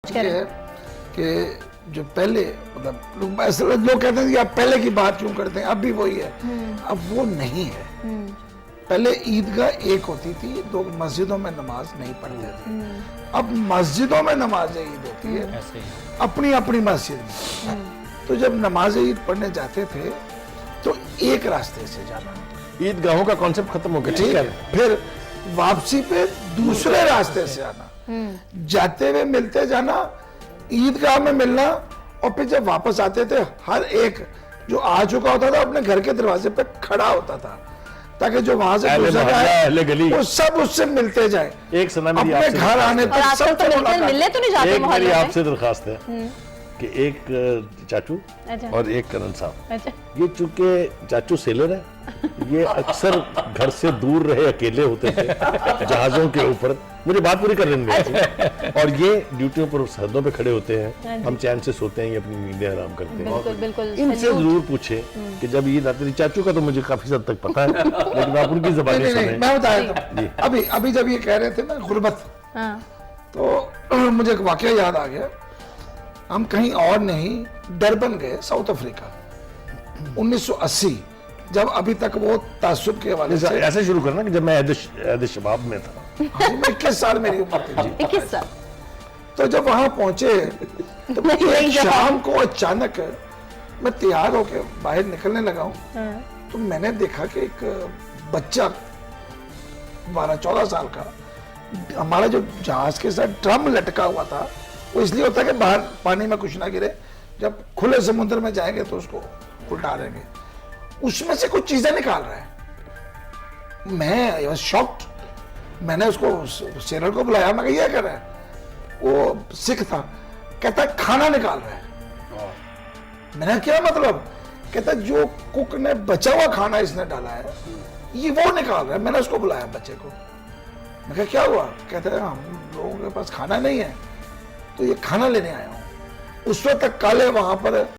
कुछ कह रहे हैं कि जो पहले मतलब लोग कहते हैं कि आप पहले की बात क्यों करते हैं, अब भी वही है। अब वो नहीं है। पहले ईदगाह एक होती थी, लोग मस्जिदों में नमाज नहीं पढ़ते थे। अब मस्जिदों में नमाज ईद होती है, अपनी अपनी मस्जिद में। तो जब नमाज ईद पढ़ने जाते थे तो एक रास्ते से जाना, ईदगाहों का कॉन्सेप्ट खत्म हो गया, ठीक है। फिर वापसी पे दूसरे रास्ते से आना, जाते हुए मिलते जाना, ईदगाह में मिलना, और फिर जब वापस आते थे हर एक जो आ चुका होता था अपने घर के दरवाजे पे खड़ा होता था ताकि जो वहां से गुजर जाए वो सब उससे मिलते जाए। एक सना मेरी अपने आपसे घर आने और तक आजकल सब तो मिलते मिलने तो नहीं जाते एक मेरी मोहल्ले में। आपसे दरखास्त है कि एक चाचू अच्छा। और एक करण साहब, अच्छा। ये चूंकि चाचू सेलर है, ये अक्सर घर से दूर रहे, अकेले होते थे जहाजों के ऊपर, मुझे बात पूरी कर लेंगे, और ये ड्यूटियों पर सरहदों पे खड़े होते हैं, हम चैन से सोते हैं, ये अपनी नींदें आराम करते हैं। बिल्कुल बिल्कुल। इनसे जरूर पूछे कि जब ईद आती थी, चाचू का तो मुझे काफी हद तक पता है, लेकिन आप उनकी जबानी नहीं, सुने। मैं बताया था अभी अभी जब ये कह रहे थे ना गुर्बत, तो मुझे एक वाकया याद आ गया। हम कहीं और नहीं, डरबन गए, साउथ अफ्रीका, 1980, जब अभी तक वो तासुब के हवाले से। ऐसे शुरू करना कि जब मैं ऐद शबाब में था, 21 साल मेरी उम्र थी जी। 21 साल। तो जब वहां पहुंचे तो एक शाम को अचानक मैं तैयार होके बाहर निकलने लगा हूं, तो मैंने देखा कि एक बच्चा 12-14 साल का, हमारा जो जहाज के साथ ड्रम लटका हुआ था, वो इसलिए होता है कि बाहर पानी में कुछ ना गिरे, जब खुले समुद्र में जाएंगे तो उसको उल्टा देंगे, उसमें से कुछ चीजें निकाल रहा है। मैं शॉक्ड। मैंने उसको सेलर को बुलाया, मैं क्या कर रहा है? वो सिख था, कहता है खाना निकाल रहा है। मैंने क्या मतलब? कहता है जो कुक ने बचा हुआ खाना इसने डाला है, ये वो निकाल रहा है। मैंने उसको बुलाया बच्चे को, मैं कहा क्या हुआ? कहता है हम लोगों के पास खाना नहीं है, तो ये खाना लेने आया हूं। उस वक्त तक काले वहां पर